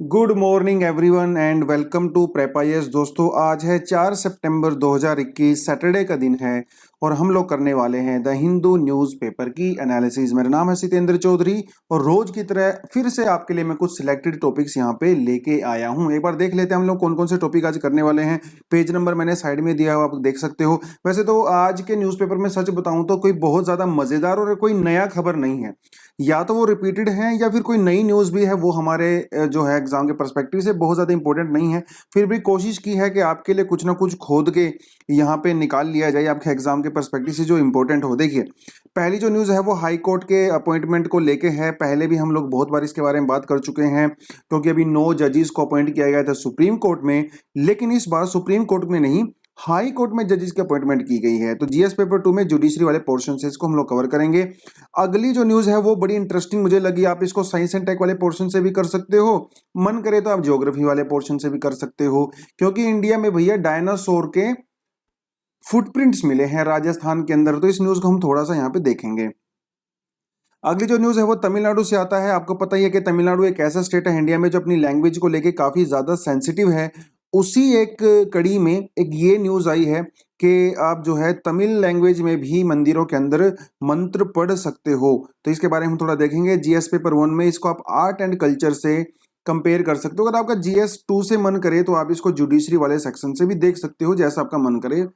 Good morning everyone and welcome to प्रेपायस। दोस्तों, आज है 4 सितंबर 2021, सैटरडे का दिन है और हम लोग करने वाले हैं द हिंदू न्यूज़पेपर की एनालिसिस। मेरा नाम है सितेंद्र चौधरी और रोज की तरह फिर से आपके लिए मैं कुछ सिलेक्टेड टॉपिक्स यहाँ पे लेके आया हूँ। एक बार देख लेते हैं हम लोग कौन कौन से टॉपिक आज करने वाले हैं। पेज नंबर मैंने साइड में दिया हुआ, आप देख सकते हो। वैसे तो आज के न्यूज़पेपर में सच बताऊं तो कोई बहुत ज्यादा मजेदार और कोई नया खबर नहीं है, या तो वो रिपीटेड है या फिर कोई नई न्यूज़ भी है। वो हमारे जो है एग्जाम के पर्सपेक्टिव से बहुत ज़्यादा इंपॉर्टेंट नहीं है। फिर भी कोशिश की है कि आपके लिए कुछ ना कुछ खोद के यहाँ पे निकाल लिया जाए आपके एग्जाम के पर्सपेक्टिव से जो इंपॉर्टेंट हो। देखिए, पहली जो न्यूज़ है वो हाई कोर्ट के अपॉइंटमेंट को लेके है। पहले भी हम लोग बहुत बार इसके बारे में बात कर चुके हैं, क्योंकि अभी 9 जजेस को अपॉइंट किया गया था सुप्रीम कोर्ट में, लेकिन इस बार सुप्रीम कोर्ट में नहीं, हाई कोर्ट में जजेस की अपॉइंटमेंट की गई है। तो जीएस पेपर 2 में जुडिशरी वाले पोर्शन से इसको हम लोग कवर करेंगे। अगली जो न्यूज़ है वो बड़ी इंटरेस्टिंग मुझे लगी। आप इसको साइंस एंड टेक वाले पोर्शन से भी कर सकते हो, मन करे तो आप ज्योग्राफी वाले पोर्शन से भी कर सकते हो, क्योंकि इंडिया में भैया डायनासोर के फुटप्रिंट्स मिले हैं राजस्थान के अंदर। तो इस न्यूज़ को हम थोड़ा सा यहाँ पे देखेंगे। अगली जो न्यूज़ है वो तमिलनाडु से आता है। आपको पता ही है कि तमिलनाडु एक ऐसा स्टेट है इंडिया में जो अपनी लैंग्वेज को लेके काफ़ी ज़्यादा सेंसिटिव है। उसी एक कड़ी में एक ये न्यूज़ आई है कि आप जो है तमिल लैंग्वेज में भी मंदिरों के अंदर मंत्र पढ़ सकते हो। तो इसके बारे में हम थोड़ा देखेंगे। जीएस पेपर 1 में इसको आप आर्ट एंड कल्चर से कंपेयर कर सकते हो। अगर आपका जीएस 2 से मन करे तो आप इसको जुडिशरी वाले सेक्शन से भी देख सकते हो, जैसा आपका मन करे।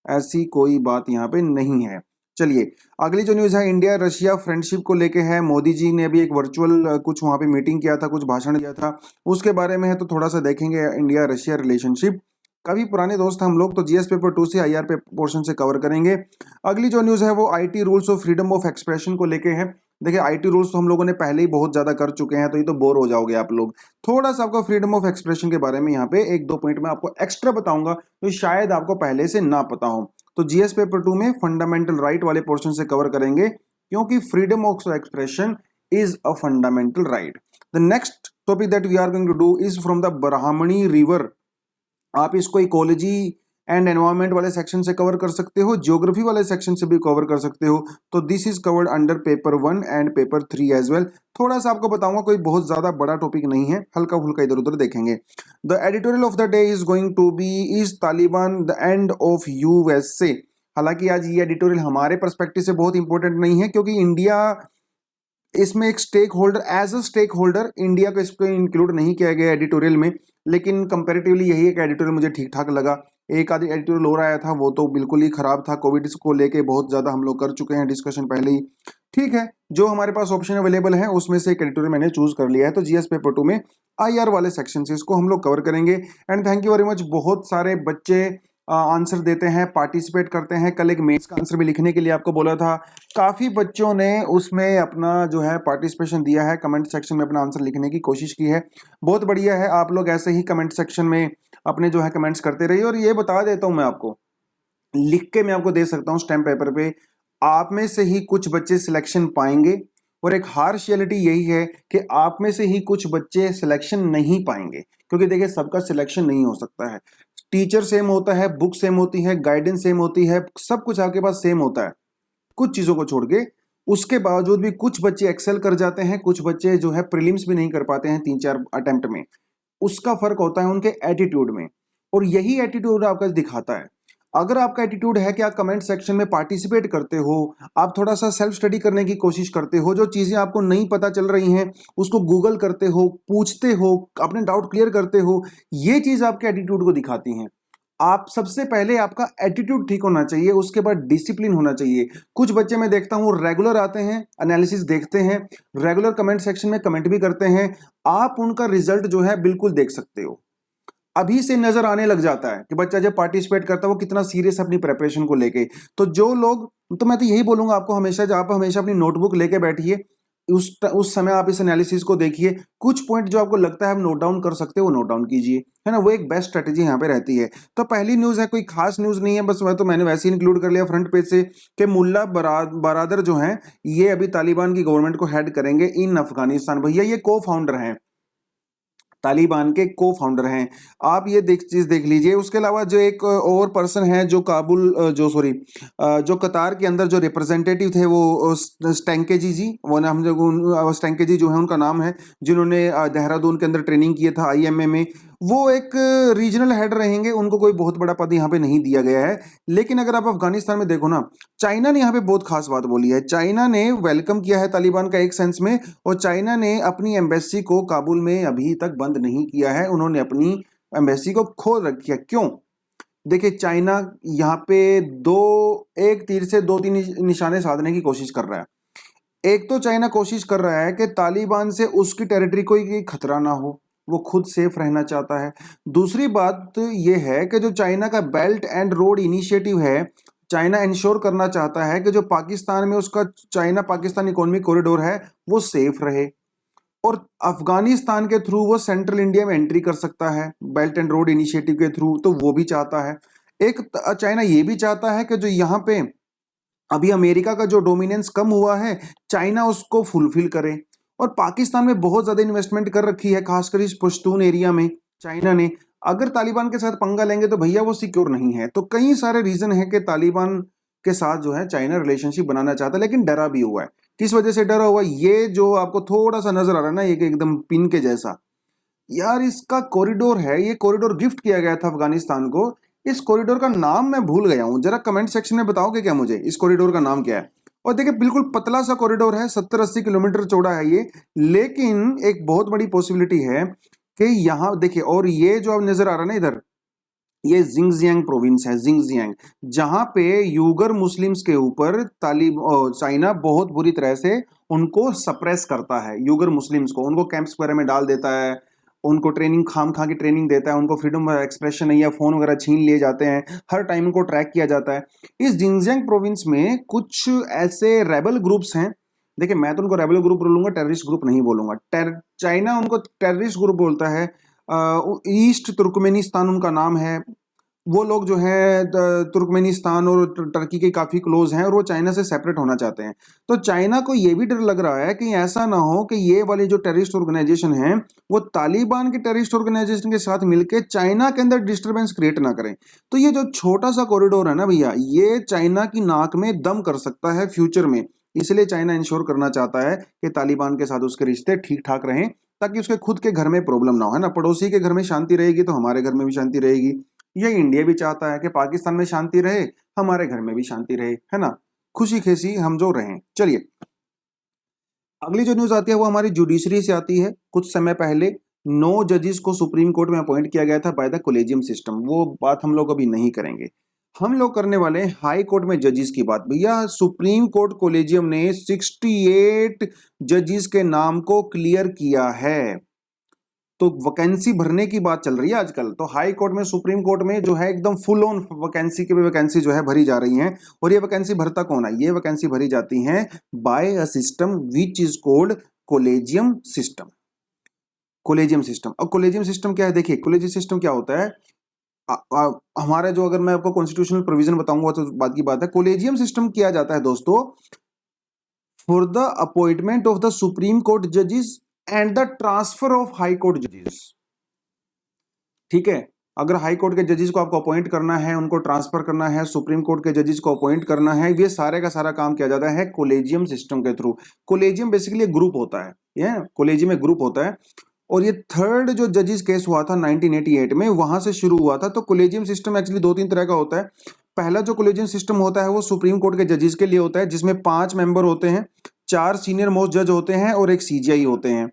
ऐसी कोई बात यहाँ पे नहीं है। चलिए, अगली जो न्यूज़ है इंडिया रशिया फ्रेंडशिप को लेके है। मोदी जी ने अभी एक वर्चुअल कुछ वहाँ पे मीटिंग किया था, कुछ भाषण दिया था, उसके बारे में है। तो थोड़ा सा देखेंगे इंडिया रशिया रिलेशनशिप। काफ़ी पुराने दोस्त हैं हम लोग, तो जीएस पेपर 2 से आईआर पे पोर्शन से कवर करेंगे। अगली जो न्यूज़ है वो IT rules of freedom of expression को लेके है। देखिए, आईटी रूल्स तो हम लोगों ने पहले ही बहुत ज़्यादा कर चुके हैं, तो ये तो बोर हो जाओगे आप लोग। थोड़ा सा आपको फ्रीडम ऑफ एक्सप्रेशन के बारे में यहाँ पे एक दो पॉइंट में आपको एक्स्ट्रा बताऊंगा, तो शायद आपको पहले से ना पता हो। तो जीएस पेपर 2 में फंडामेंटल राइट वाले पोर्शन से कवर करेंगे, क्योंकि freedom of expression is a fundamental right. The next topic that we are going to do is from the Brahmani river. आप इसको इकोलॉजी एंड एनवायरनमेंट वाले सेक्शन से कवर कर सकते हो, ज्योग्राफी वाले सेक्शन से भी कवर कर सकते हो। तो this is covered under paper 1 and paper 3 as well. थोड़ा सा आपको बताऊंगा, कोई बहुत ज्यादा बड़ा टॉपिक नहीं है, हल्का फुल्का इधर उधर देखेंगे। The editorial of the day is going to be is Taliban the end of USA. हालांकि आज ये एडिटोरियल हमारे पर्सपेक्टिव से बहुत इंपॉर्टेंट नहीं है, क्योंकि इंडिया इसमें एक stakeholder, as a stakeholder India को इसको इंक्लूड नहीं किया गया एडिटोरियल में। लेकिन कंपैरेटिवली यही एक एडिटोरियल मुझे ठीक ठाक लगा। एक आधी एडिटोरियल और आया था, वो तो बिल्कुल ही खराब था। कोविड को लेके बहुत ज़्यादा हम लोग कर चुके हैं डिस्कशन पहले ही। ठीक है, जो हमारे पास ऑप्शन अवेलेबल है उसमें से एक एडिटोरियल मैंने चूज कर लिया है। तो जीएस पेपर 2 में आईआर वाले सेक्शन से इसको हम लोग कवर करेंगे। And thank you very much. बहुत सारे बच्चे आंसर देते हैं, पार्टिसिपेट करते हैं। कल एक मेंस का आंसर भी लिखने के लिए आपको बोला था, काफ़ी बच्चों ने उसमें अपना जो है पार्टिसिपेशन दिया है, कमेंट सेक्शन में अपना आंसर लिखने की कोशिश की है। बहुत बढ़िया है, आप लोग ऐसे ही कमेंट सेक्शन में अपने जो है कमेंट्स करते रहिए। और ये बता देता हूँ मैं आपको, लिख के मैं आपको दे सकता हूँ स्टैम्प पेपर पे, आप में से ही कुछ बच्चे सिलेक्शन पाएंगे। और एक हार्श रियलिटी यही है कि आप में से ही कुछ बच्चे सिलेक्शन नहीं पाएंगे, क्योंकि देखिए सबका सिलेक्शन नहीं हो सकता है। टीचर सेम होता है, बुक सेम होती है, गाइडेंस सेम होती है, सब कुछ आपके पास सेम होता है कुछ चीज़ों को छोड़ के। उसके बावजूद भी कुछ बच्चे एक्सेल कर जाते हैं, कुछ बच्चे जो है प्रीलिम्स भी नहीं कर पाते हैं 3-4 अटेम्प्ट में। उसका फर्क होता है उनके एटीट्यूड में, और यही एटीट्यूड आपका दिखाता है। अगर आपका एटीट्यूड है कि आप कमेंट सेक्शन में पार्टिसिपेट करते हो, आप थोड़ा सा सेल्फ स्टडी करने की कोशिश करते हो, जो चीज़ें आपको नहीं पता चल रही हैं उसको गूगल करते हो, पूछते हो, अपने डाउट क्लियर करते हो, ये चीज़ आपके एटीट्यूड को दिखाती हैं। आप सबसे पहले आपका एटीट्यूड ठीक होना चाहिए, उसके बाद डिसिप्लिन होना चाहिए। कुछ बच्चे मैं देखता हूँ रेगुलर आते हैं, एनालिसिस देखते हैं, रेगुलर कमेंट सेक्शन में कमेंट भी करते हैं, आप उनका रिजल्ट जो है बिल्कुल देख सकते हो। अभी से नजर आने लग जाता है कि बच्चा जब पार्टिसिपेट करता है वो कितना सीरियस अपनी प्रिपरेशन को लेके। तो जो लोग, तो मैं तो यही बोलूंगा आपको, हमेशा आप हमेशा अपनी नोटबुक लेके बैठिए, उस समय आप इस एनालिसिस को देखिए। कुछ पॉइंट जो आपको लगता है आप नोट डाउन कर सकते हो वो नोट डाउन कीजिए, है ना। वो एक बेस्ट स्ट्रेटेजी यहाँ पे रहती है। तो पहली न्यूज़ है, कोई खास न्यूज़ नहीं है, बस मैं तो मैंने वैसे ही इंक्लूड कर लिया फ्रंट पेज से कि मुल्ला बरादर जो हैं ये अभी तालिबान की गवर्नमेंट को हेड करेंगे इन अफगानिस्तान। भैया ये को फाउंडर हैं तालिबान के को फाउंडर हैं। आप ये चीज़ देख लीजिए। उसके अलावा जो एक और पर्सन है जो जो कतार के अंदर जो रिप्रेजेंटेटिव थे वो स्टैंकेजी जी, वो नाम जो स्टैंकेजी जो है उनका नाम है, जिन्होंने देहरादून के अंदर ट्रेनिंग किया था आईएमए में। वो एक रीजनल हेड रहेंगे, उनको कोई बहुत बड़ा पद यहाँ पे नहीं दिया गया है। लेकिन अगर आप अफगानिस्तान में देखो ना, चाइना ने यहाँ पे बहुत खास बात बोली है। चाइना ने वेलकम किया है तालिबान का एक सेंस में, और चाइना ने अपनी एम्बेसी को काबुल में अभी तक बंद नहीं किया है। उन्होंने अपनी एम्बेसी को खोल रखी है। क्यों? देखिए, चाइना यहाँ पे एक तीर से दो तीन निशाने साधने की कोशिश कर रहा है। एक तो चाइना कोशिश कर रहा है कि तालिबान से उसकी टेरिटरी को कोई खतरा ना हो, वो खुद सेफ रहना चाहता है। दूसरी बात यह है कि जो चाइना का बेल्ट एंड रोड इनिशिएटिव है, चाइना इंश्योर करना चाहता है कि जो पाकिस्तान में उसका चाइना पाकिस्तान इकोनॉमिक कॉरिडोर है वो सेफ रहे, और अफगानिस्तान के थ्रू वो सेंट्रल इंडिया में एंट्री कर सकता है बेल्ट एंड रोड इनिशिएटिव के थ्रू, तो वो भी चाहता है। एक चाइना ये भी चाहता है कि जो यहाँ पे अभी अमेरिका का जो डोमिनेंस कम हुआ है, चाइना उसको फुलफिल करे। और पाकिस्तान में बहुत ज्यादा इन्वेस्टमेंट कर रखी है, खासकर इस पश्तून एरिया में चाइना ने। अगर तालिबान के साथ पंगा लेंगे तो भैया वो सिक्योर नहीं है। तो कई सारे रीजन है कि तालिबान के साथ जो है चाइना रिलेशनशिप बनाना चाहता है, लेकिन डरा भी हुआ है। किस वजह से डरा हुआ? ये जो आपको थोड़ा सा नजर आ रहा है ना, ये एकदम पिन के जैसा, यार इसका कॉरिडोर है, ये कॉरिडोर गिफ्ट किया गया था अफगानिस्तान को। इस कॉरिडोर का नाम मैं भूल गया हूं, जरा कमेंट सेक्शन में बताओगे क्या मुझे इस कॉरिडोर का नाम क्या है? और देखिए, बिल्कुल पतला सा कॉरिडोर है, 70-80 किलोमीटर चौड़ा है ये। लेकिन एक बहुत बड़ी पॉसिबिलिटी है कि यहाँ देखिए, और ये जो अब नजर आ रहा है ना इधर, ये जिंगजियांग प्रोविंस है, जिंगजियांग, जहां पे यूगर मुस्लिम्स के ऊपर चाइना बहुत बुरी तरह से उनको सप्रेस करता है। यूगर मुस्लिम्स को उनको कैंप्स वगैरह में डाल देता है, उनको ट्रेनिंग खाम खा की ट्रेनिंग देता है, उनको फ्रीडम ऑफ एक्सप्रेशन नहीं है, फोन वगैरह छीन लिए जाते हैं, हर टाइम उनको ट्रैक किया जाता है। इस जिंगजियांग प्रोविंस में कुछ ऐसे रेबल ग्रुप्स हैं। देखिए, मैं तो उनको रेबल ग्रुप बोलूंगा, टेररिस्ट ग्रुप नहीं बोलूंगा। चाइना उनको टेररिस्ट ग्रुप बोलता है। ईस्ट तुर्कमेनिस्तान उनका नाम है। वो लोग जो है तुर्कमेनिस्तान और टर्की के काफी क्लोज हैं, और वो चाइना से सेपरेट होना चाहते हैं। तो चाइना को ये भी डर लग रहा है कि ऐसा ना हो कि ये वाली जो टेररिस्ट ऑर्गेनाइजेशन है वो तालिबान के टेररिस्ट ऑर्गेनाइजेशन के साथ मिलकर चाइना के अंदर डिस्टरबेंस क्रिएट ना करें। तो ये जो छोटा सा कॉरिडोर है ना भैया, ये चाइना की नाक में दम कर सकता है फ्यूचर में। इसलिए चाइना इंश्योर करना चाहता है कि तालिबान के साथ उसके रिश्ते ठीक ठाक रहें, ताकि उसके खुद के घर में प्रॉब्लम ना हो, है ना। पड़ोसी के घर में शांति रहेगी तो हमारे घर में भी शांति रहेगी। ये इंडिया भी चाहता है कि पाकिस्तान में शांति रहे, हमारे घर में भी शांति रहे, है ना। खुशी खेसी हम जो रहें। चलिए, अगली जो न्यूज आती है वो हमारी जुडिशरी से आती है। कुछ समय पहले 9 जजेस को सुप्रीम कोर्ट में अपॉइंट किया गया था बाय द कोलेजियम सिस्टम। वो बात हम लोग अभी नहीं करेंगे, हम लोग करने वाले हैं हाई कोर्ट में जजेस की बात। भैया, सुप्रीम कोर्ट कोलेजियम ने 68 जजेस के नाम को क्लियर किया है। तो वैकेंसी भरने की बात चल रही है आजकल। तो हाई कोर्ट में, सुप्रीम कोर्ट में जो है एकदम फुल ऑन वैकेंसी के वैकेंसी जो है भरी जा रही हैं। और ये वैकेंसी भरता कौन है? ये वैकेंसी भरी जाती हैं by a system which is called collegium system. Collegium system. अब कोलेजियम सिस्टम क्या है? देखिए, कोलेजियम सिस्टम क्या होता है, हमारा जो, अगर मैं आपको कॉन्स्टिट्यूशनल प्रोविजन बताऊंगा तो बात की बात है। कोलेजियम सिस्टम किया जाता है दोस्तों for the appointment of the supreme court जजेस and the transfer of high court जजेस। ठीक है, अगर हाई कोर्ट के जजेस को आपको अपॉइंट करना है, उनको ट्रांसफर करना है, सुप्रीम कोर्ट के जजेस को अपॉइंट करना है, ये सारे का सारा काम किया जाता है कोलेजियम सिस्टम के थ्रू। कोलेजियम बेसिकली एक ग्रुप होता है, ये कोलेजियम एक ग्रुप होता है। और ये थर्ड जो जजेस केस हुआ था 1988 में, वहां से शुरू हुआ था। तो कोलेजियम सिस्टम एक्चुअली 2-3 तरह का होता है। पहला जो कोलेजियम सिस्टम होता है वो सुप्रीम कोर्ट के जजेस के लिए होता है, जिसमें 5 मेंबर होते हैं, 4 सीनियर मोस्ट जज होते हैं और एक सीजीआई होते हैं।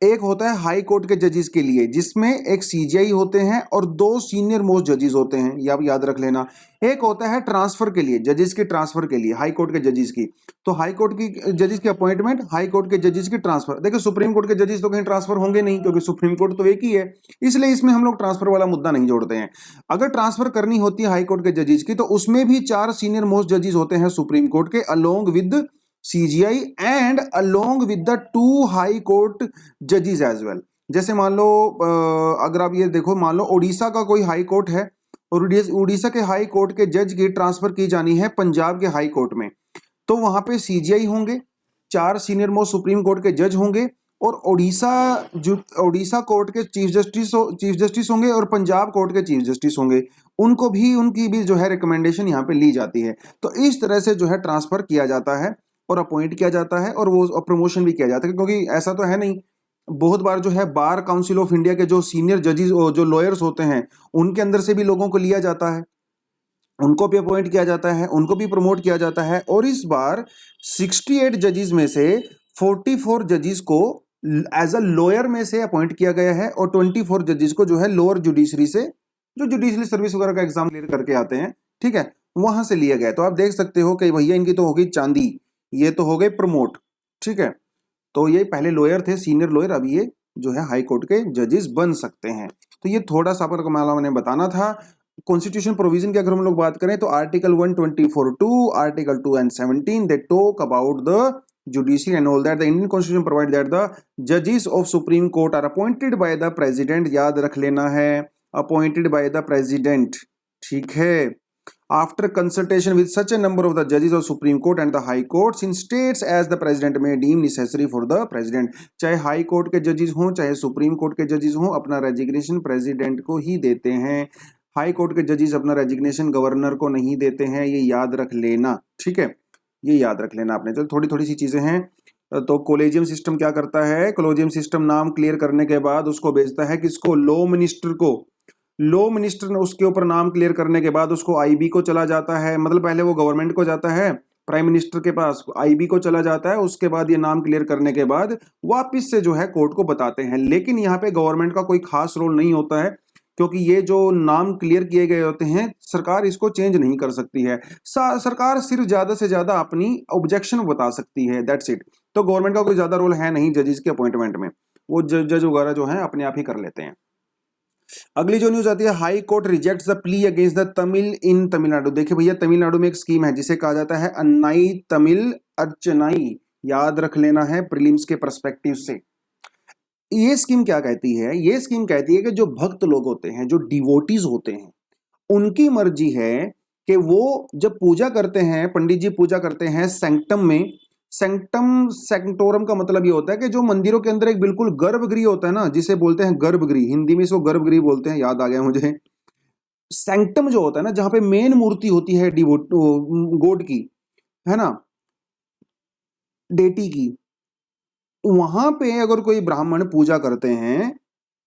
एक होता है हाई कोर्ट के जजेस के लिए, जिसमें एक सीजीआई होते हैं और 2 सीनियर मोस्ट जजेस होते हैं, ये आप याद रख लेना। एक होता है ट्रांसफर के लिए, जजेस के ट्रांसफर के लिए, हाई कोर्ट के जजेस की। तो हाई कोर्ट की जजेस की अपॉइंटमेंट, हाई कोर्ट के जजेस की ट्रांसफर। देखिए, सुप्रीम कोर्ट के जजेस तो कहीं ट्रांसफर होंगे नहीं, क्योंकि सुप्रीम कोर्ट तो एक ही है, इसलिए इसमें हम लोग ट्रांसफर वाला मुद्दा नहीं जोड़ते हैं। अगर ट्रांसफर करनी होती है हाई कोर्ट के जजेस की, तो उसमें भी 4 सीनियर मोस्ट जजेस होते हैं सुप्रीम कोर्ट के, along with CGI and along with the 2 high court जजेस एज वेल। जैसे मान लो, अगर आप ये देखो, मान लो उड़ीसा का कोई हाई कोर्ट है और उड़ीसा के हाई कोर्ट के जज की ट्रांसफर की जानी है पंजाब के हाई कोर्ट में, तो वहां पे CGI होंगे, 4 सीनियर मोस्ट सुप्रीम कोर्ट के जज होंगे और ओडिशा कोर्ट के चीफ जस्टिस होंगे और पंजाब कोर्ट के चीफ जस्टिस होंगे, उनको भी उनकी भी जो है रिकमेंडेशन यहाँ पे ली जाती है। तो इस तरह से जो है ट्रांसफर किया जाता है और अपॉइंट किया जाता है और वो प्रमोशन भी किया जाता है, क्योंकि ऐसा तो है नहीं, बहुत बार जो है बार काउंसिल ऑफ इंडिया के जो सीनियर जजेस जो लॉयर्स होते हैं उनके अंदर से भी लोगों को लिया जाता है, उनको भी अपॉइंट किया जाता है, उनको भी प्रमोट किया जाता है। और इस बार 68 जजेस में से 44 जजेस को एज अ लॉयर में से अपॉइंट किया गया है और 24 जजेस को जो है लोअर जुडिशरी से, जो जुडिशरी सर्विस वगैरह का एग्जाम क्लियर करके आते हैं, ठीक है, वहां से लिया गया। तो आप देख सकते हो कि भैया इनकी तो हो गई चांदी, ये तो हो गए प्रमोट, ठीक है। तो ये पहले लॉयर थे, सीनियर लॉयर, अब ये जो है हाई कोर्ट के जजेस बन सकते हैं। तो ये थोड़ा सा आपको मैंने बताना था। कॉन्स्टिट्यूशन प्रोविजन की अगर हम लोग बात करें तो article 124(2), article 2 and 17 they talk about the judiciary and all that. The Indian constitution provide that the जजेस of supreme court are appointed by the president, याद रख लेना है, अपॉइंटेड बाय द प्रेसिडेंट, ठीक है। After consultation with such a number of the judges of Supreme Court and the High Courts in states as the President may deem necessary for the President, चाहे high court के जजेस हों चाहे supreme court के जजेस हों, अपना resignation president को ही देते हैं। हाई कोर्ट के जजेस अपना रेजिग्नेशन गवर्नर को नहीं देते हैं, ये याद रख लेना, ठीक है, ये याद रख लेना आपने। चलो थोड़ी थोड़ी सी चीजें हैं। तो कोलेजियम सिस्टम क्या करता है, कोलेजियम सिस्टम नाम क्लियर करने के बाद उसको भेजता है किसको, लॉ मिनिस्टर को। लॉ मिनिस्टर ने उसके ऊपर नाम क्लियर करने के बाद उसको आईबी को चला जाता है, मतलब पहले वो गवर्नमेंट को जाता है, प्राइम मिनिस्टर के पास आईबी को चला जाता है, उसके बाद ये नाम क्लियर करने के बाद वापस से जो है कोर्ट को बताते हैं। लेकिन यहाँ पे गवर्नमेंट का कोई खास रोल नहीं होता है, क्योंकि ये जो नाम क्लियर किए गए होते हैं सरकार इसको चेंज नहीं कर सकती है। सरकार सिर्फ ज्यादा से ज्यादा अपनी ऑब्जेक्शन बता सकती है, दैट्स इट। तो गवर्नमेंट का कोई ज्यादा रोल है नहीं जजेस के अपॉइंटमेंट में, वो जज वगैरह जो है अपने आप ही कर लेते हैं। अगली जो न्यूज आती है, high court rejects the plea against the Tamil in Tamil Nadu. देखिए भैया तमिलनाडु में एक स्कीम है जिसे कहा जाता है अन्नाई तमिल अर्चनाई, याद रख लेना है प्रीलिम्स के पर्सपेक्टिव से। ये स्कीम क्या कहती है, ये स्कीम कहती है कि जो भक्त लोग होते हैं, जो डिवोटीज होते हैं, उनकी मर्जी है कि वो जब पूजा करते हैं, पंडित जी पूजा करते हैं सैंक्टम में, सैंक्टम सैंक्टोरम का मतलब ये होता है कि जो मंदिरों के अंदर एक बिल्कुल गर्भगृह होता है ना, जिसे बोलते हैं गर्भगृह, हिंदी में इसको गर्भगृह बोलते हैं, याद आ गया मुझे। सैंक्टम जो होता है ना, जहां पे मेन मूर्ति होती है डिवोट गॉड की, है ना, डेटी की, वहां पे अगर कोई ब्राह्मण पूजा करते हैं,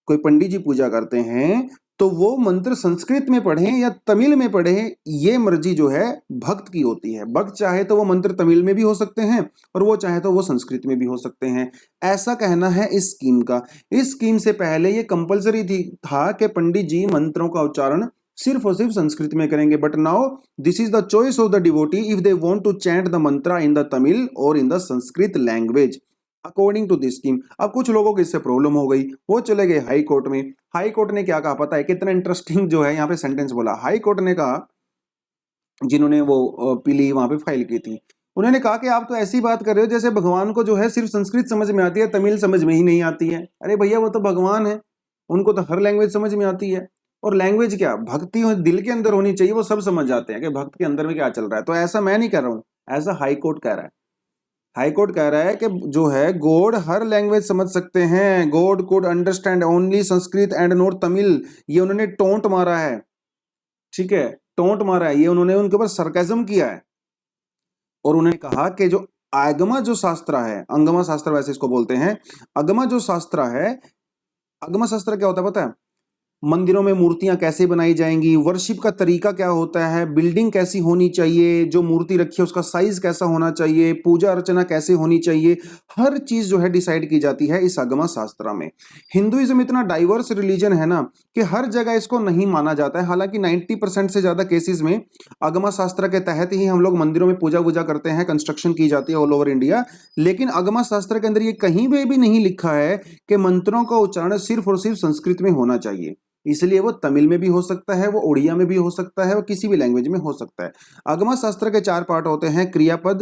कोई पंडित जी पूजा करते हैं, तो वो मंत्र संस्कृत में पढ़ें या तमिल में पढ़ें, ये मर्जी जो है भक्त की होती है। भक्त चाहे तो वो मंत्र तमिल में भी हो सकते हैं और वो चाहे तो वो संस्कृत में भी हो सकते हैं, ऐसा कहना है इस स्कीम का। इस स्कीम से पहले ये कंपलसरी था कि पंडित जी मंत्रों का उच्चारण सिर्फ और सिर्फ संस्कृत में करेंगे, but now this is the choice of the devotee if they want to chant the mantra in the Tamil और in the Sanskrit language according to this scheme. अब कुछ लोगों को इससे प्रॉब्लम हो गई, वो चले गए हाई कोर्ट में। हाई कोर्ट ने क्या कहा पता है, कितना इंटरेस्टिंग जो है यहाँ पे सेंटेंस बोला। हाई कोर्ट ने कहा, जिन्होंने वो पीली वहां पे फाइल की थी, उन्होंने कहा कि आप तो ऐसी बात कर रहे हो जैसे भगवान को जो है सिर्फ संस्कृत समझ में आती है, तमिल समझ में ही नहीं आती है। अरे भैया वो तो भगवान है, उनको तो हर लैंग्वेज समझ में आती है। और लैंग्वेज क्या, भक्ति दिल के अंदर होनी चाहिए, वो सब समझ जाते हैं कि भक्त के अंदर में क्या चल रहा है। तो ऐसा मैं नहीं कह रहा हूं, ऐसा हाई कोर्ट कह रहा है। हाई कोर्ट कह रहा है कि जो है गॉड हर लैंग्वेज समझ सकते हैं, God could understand only Sanskrit and not Tamil. ये उन्होंने टोंट मारा है, ठीक है, टोंट मारा है, ये उन्होंने उनके ऊपर सरकाजम किया है। और उन्होंने कहा कि जो आगमा जो शास्त्र है, अंगमा शास्त्र वैसे इसको बोलते हैं, अगमा जो शास्त्र है, अगमा शास्त्र क्या होता है पता है, मंदिरों में मूर्तियां कैसे बनाई जाएंगी, वर्शिप का तरीका क्या होता है, बिल्डिंग कैसी होनी चाहिए, जो मूर्ति रखी है उसका साइज कैसा होना चाहिए, पूजा अर्चना कैसे होनी चाहिए, हर चीज जो है डिसाइड की जाती है इस आगमा शास्त्र में। हिंदुइज्म इतना डाइवर्स रिलीजन है ना कि हर जगह इसको नहीं माना जाता है। हालांकि 90% से ज्यादा केसेस में आगमा शास्त्र के तहत ही हम लोग मंदिरों में पूजा वूजा करते हैं, कंस्ट्रक्शन की जाती है ऑल ओवर इंडिया। लेकिन आगमा शास्त्र के अंदर ये कहीं भी नहीं लिखा है कि मंत्रों का उच्चारण सिर्फ और सिर्फ संस्कृत में होना चाहिए। इसलिए वो तमिल में भी हो सकता है, वो उड़िया में भी हो सकता है, वो किसी भी लैंग्वेज में हो सकता है। आगमा शास्त्र के 4 पार्ट होते हैं, क्रियापद,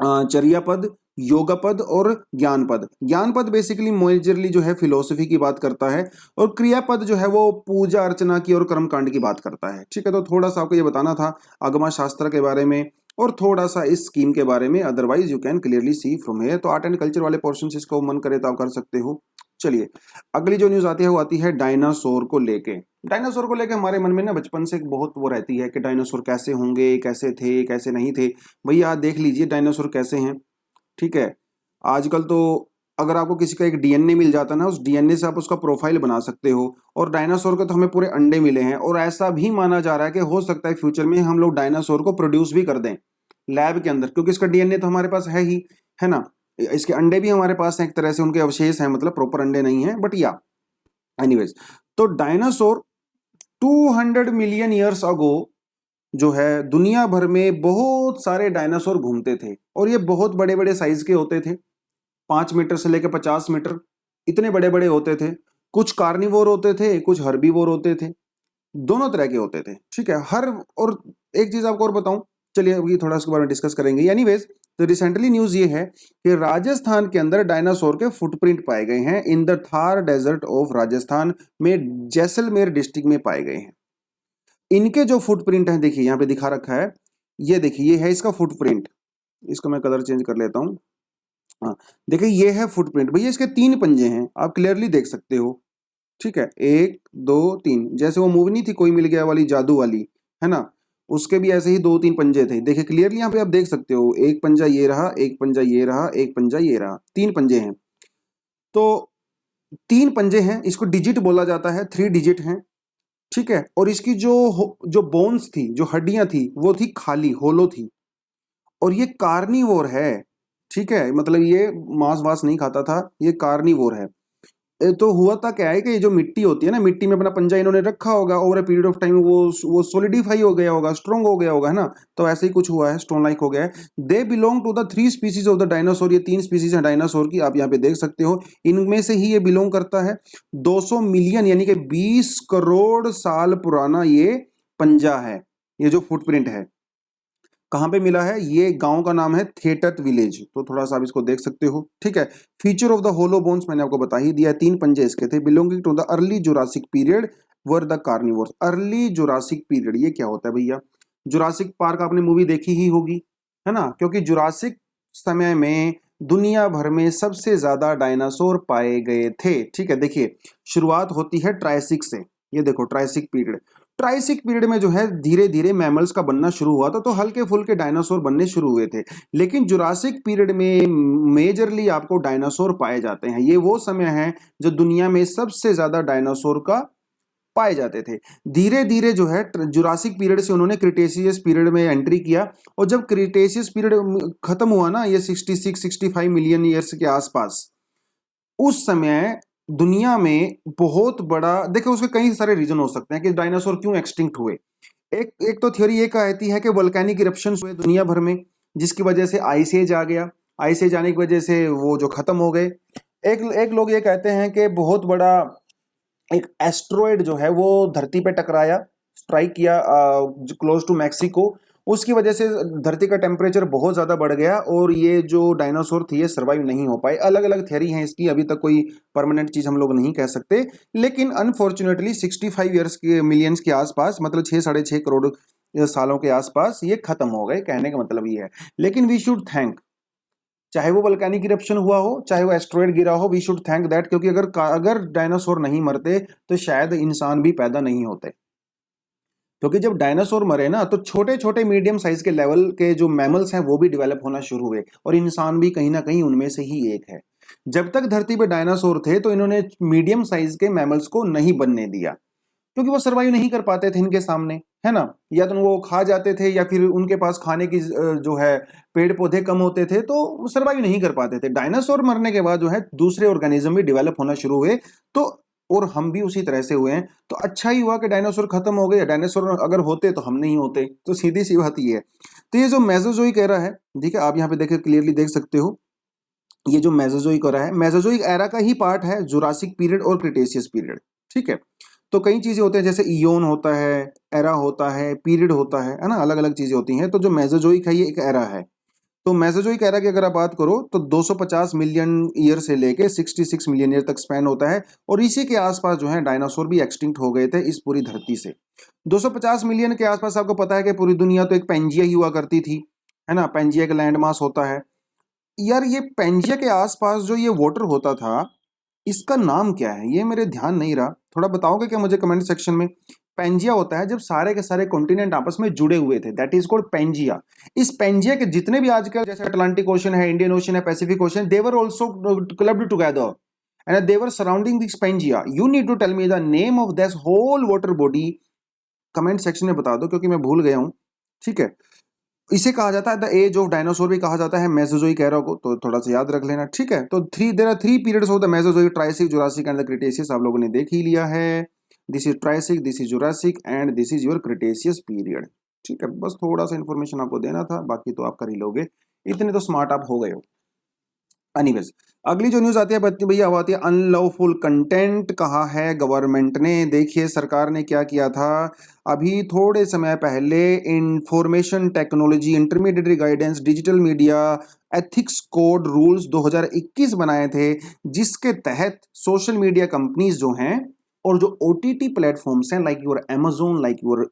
चर्यापद, योगपद और ज्ञानपद। ज्ञानपद बेसिकली मेजरली जो है फिलोसफी की बात करता है और क्रियापद जो है वो पूजा अर्चना की और कर्मकांड की बात करता है, ठीक है। तो थोड़ा सा आपको ये बताना था आगमा शास्त्र के बारे में। और थोड़ा सा इस स्कीम के बारे में, otherwise you can clearly see from here. तो आर्ट एंड कल्चर वाले पोर्शन से इसको मन करे तो आप कर सकते हो। चलिए अगली जो न्यूज आती है वो आती है डायनासोर को लेके। डायनासोर को लेके हमारे मन में ना बचपन से बहुत वो रहती है कि डायनासोर कैसे होंगे, कैसे थे, कैसे नहीं थे। भैया देख लीजिए डायनासोर कैसे हैं। ठीक है, आजकल तो अगर आपको किसी का एक डीएनए मिल जाता है ना, उस डीएनए से आप उसका प्रोफाइल बना सकते हो। और डायनासोर के तो हमें पूरे अंडे मिले हैं, और ऐसा भी माना जा रहा है कि हो सकता है फ्यूचर में हम लोग डायनासोर को प्रोड्यूस भी कर दें लैब के अंदर, क्योंकि इसका डीएनए तो हमारे पास है ही, है ना। इसके अंडे भी हमारे पास हैं, एक तरह से उनके अवशेष हैं, मतलब प्रॉपर अंडे नहीं है, बट या एनीवेज। तो डायनासोर 200 मिलियन ईयर्स अगो जो है दुनिया भर में बहुत सारे डायनासोर घूमते थे, और ये बहुत बड़े बड़े साइज के होते थे, 5 मीटर से लेकर 50 मीटर, इतने बड़े बड़े होते थे। कुछ कार्निवोर होते थे, कुछ हर्बीवोर होते थे, दोनों तरह के होते थे। ठीक है, हर और एक चीज आपको और बताऊं, चलिए अभी थोड़ा इसके बारे में डिस्कस करेंगे। एनीवेज, तो रिसेंटली न्यूज ये है कि राजस्थान के अंदर डायनासोर के फुटप्रिंट पाए गए हैं in the Thar desert of Rajasthan में, जैसलमेर डिस्ट्रिक्ट में पाए गए हैं। इनके जो फुटप्रिंट है, देखिए यहाँ पे दिखा रखा है, ये देखिए ये है इसका फुटप्रिंट। इसका मैं कलर चेंज कर लेता हूँ। हाँ, देखिए ये है फुटप्रिंट। भैया इसके 3 पंजे हैं, आप क्लियरली देख सकते हो। ठीक है, 1 2 3, जैसे वो मूवी नहीं थी कोई मिल गया वाली, जादू वाली, है ना, उसके भी ऐसे ही 2 3 पंजे थे। देखिए क्लियरली यहाँ पे आप देख सकते हो, एक पंजा ये रहा, एक पंजा ये रहा, एक पंजा ये रहा, 3 पंजे हैं। तो 3 पंजे हैं, इसको डिजिट बोला जाता है, 3 डिजिट हैं। ठीक है, और इसकी जो बोन्स थी, जो हड्डियां थी, वो थी खाली, होलो थी। और ये कार्निवोर है। ठीक है, मतलब ये मांस वास नहीं खाता था, ये कार्निवोर है। तो हुआ था क्या है कि ये जो मिट्टी होती है ना, मिट्टी में अपना पंजा इन्होंने रखा होगा, over a period of time वो सोलिडिफाई हो गया होगा, स्ट्रॉन्ग हो गया होगा, है ना। तो ऐसे ही कुछ हुआ है, स्टोन लाइक हो गया है। They belong to the 3 species of the dinosaur. ये 3 स्पीसीज हैं डायनासोर की, आप यहाँ पे देख सकते हो। इनमें से ही ये बिलोंग करता है। 200 मिलियन यानी कि 20 करोड़ साल पुराना ये पंजा है, ये जो फुटप्रिंट है। कहाँ पे मिला है, ये गांव का नाम है थेटत विलेज। तो थोड़ा सा आप इसको देख सकते हो। ठीक है, feature of the hollow bones मैंने आपको बता ही दिया है, 3 पंजे इसके थे। Belonging to the early Jurassic period were the carnivores. Early Jurassic period ये क्या होता है भैया? जुरासिक पार्क आपने मूवी देखी ही होगी, है ना, क्योंकि जुरासिक समय में दुनिया भर में सबसे ज्यादा डायनासोर पाए गए थे। ठीक है, देखिए शुरुआत होती है ट्राइसिक से, ये देखो ट्राइसिक पीरियड। ट्राइसिक पीरियड में जो है धीरे धीरे मैमल्स का बनना शुरू हुआ था, तो हल्के फुल्के डायनासोर बनने शुरू हुए थे। लेकिन जुरासिक पीरियड में मेजरली आपको डायनासोर पाए जाते हैं। ये वो समय है जो दुनिया में सबसे ज्यादा डायनासोर का पाए जाते थे। धीरे धीरे जो है जुरासिक पीरियड से उन्होंने क्रिटेशियस पीरियड में एंट्री किया, और जब क्रिटेशियस पीरियड खत्म हुआ ना, ये 66-65 मिलियन ईयर्स के आसपास, उस समय दुनिया में बहुत बड़ा, देखो उसके कई सारे रीजन हो सकते हैं कि डायनासोर क्यों एक्सटिंक्ट हुए। एक एक तो थ्योरी ये कहती है कि वोल्केनिक इरप्शंस हुए दुनिया भर में, जिसकी वजह से आइस एज आ गया। आइस एज आने की वजह से वो जो खत्म हो गए। एक एक लोग ये कहते हैं कि बहुत बड़ा एक एस्ट्रॉयड जो है वो धरती पे टकराया, स्ट्राइक किया क्लोज टू मैक्सिको। उसकी वजह से धरती का टेम्परेचर बहुत ज्यादा बढ़ गया, और ये जो डायनासोर थी ये सर्वाइव नहीं हो पाए। अलग अलग थ्योरी हैं इसकी, अभी तक कोई परमानेंट चीज हम लोग नहीं कह सकते। लेकिन अनफॉर्चुनेटली 65 ईयर्स के मिलियंस के आसपास, मतलब 6-6.5 करोड़ सालों के आसपास ये खत्म हो गए, कहने का मतलब ये है। लेकिन वी शुड थैंक, चाहे वो वल्केनिक इरप्शन हुआ हो, चाहे वो एस्ट्रॉयड गिरा हो, वी शुड थैंक दैट, क्योंकि अगर डायनासोर नहीं मरते तो शायद इंसान भी पैदा नहीं होते। क्योंकि जब डायनासोर मरे ना, तो छोटे छोटे मीडियम साइज के लेवल के जो मैमल्स हैं वो भी डेवलप होना शुरू हुए, और इंसान भी कहीं ना कहीं उनमें से ही एक है। जब तक धरती पे डायनासोर थे तो इन्होंने मीडियम साइज के मैमल्स को नहीं बनने दिया, क्योंकि वो सर्वाइव नहीं कर पाते थे इनके सामने, है ना। या तो वो खा जाते थे, या फिर उनके पास खाने की जो है पेड़ पौधे कम होते थे, तो सर्वाइव नहीं कर पाते थे। डायनासोर मरने के बाद जो है दूसरे ऑर्गेनिज्म भी डेवलप होना शुरू हुए, तो और हम भी उसी तरह से हुए हैं। तो अच्छा ही हुआ कि डायनासोर खत्म हो गए। डायनासोर अगर होते तो हम नहीं होते, तो सीधी सी बात ये है। तो ये जो मेसोजोइक एरा है, ठीक है, आप यहाँ पे देखिए क्लियरली देख सकते हो, ये जो मेसोजोइक एरा है, मेसोजोइक एरा का ही पार्ट है जुरासिक पीरियड और क्रिटेशियस पीरियड। ठीक है, तो कई चीजें होते हैं, जैसे इयोन होता है, एरा होता है, पीरियड होता है ना, अलग अलग चीजें होती हैं। तो जो मेसोजोइक है ये एक एरा है। तो मेसोजोइक एरा की अगर आप बात करो तो 250 मिलियन ईयर से लेके 66 मिलियन ईयर तक स्पैन होता है, और इसी के आसपास जो है डायनासोर भी एक्सटिंक्ट हो गए थे इस पूरी धरती से। 250 मिलियन के आसपास आपको पता है कि पूरी दुनिया तो एक पेंजिया ही हुआ करती थी, है ना, पेंजिया का लैंड मास होता है। यार ये पेंजिया के आसपास जो ये वाटर होता था, इसका नाम क्या है, ये मेरे ध्यान नहीं रहा, थोड़ा बताओगे क्या मुझे कमेंट सेक्शन में। पेंजिया होता है जब सारे के सारे कॉन्टिनेंट आपस में जुड़े हुए थे, दैट इज कॉल्ड पेंजिया। इस पेंजिया के जितने भी आजकल जैसे अटलांटिक ओशन है, इंडियन ओशन है, Pacific ocean, they were also clubbed together and they were surrounding this Pangaea. You need to tell me the name of this whole water body, comment section में बता दो क्योंकि मैं भूल गया हूं। ठीक है, इसे कहा जाता है द एज ऑफ डायनासोर भी कहा जाता है, मेसोजोइक एरा को, तो थोड़ा सा याद रख लेना। ठीक है, तो there are three periods of the Mesozoic, Triassic, Jurassic and the Cretaceous, आप लोगों ने देख ही लिया है। This is Triassic, this is Jurassic and this is your Cretaceous period. ठीक है, बस थोड़ा सा इन्फॉर्मेशन आपको देना था, बाकी तो आप कर ही लोगे, इतने तो स्मार्ट आप हो गए हो। एनीवेज, अगली जो न्यूज आती है भैया वो आती है अनलॉफुल कंटेंट। कहा है गवर्नमेंट ने, देखिए सरकार ने क्या किया था, अभी थोड़े समय पहले information technology intermediate guidance digital media ethics code rules 2021 बनाए थे, जिसके तहत सोशल मीडिया कंपनीज जो हैं और जो ओटीटी प्लेटफॉर्म्स हैं like your Amazon, like your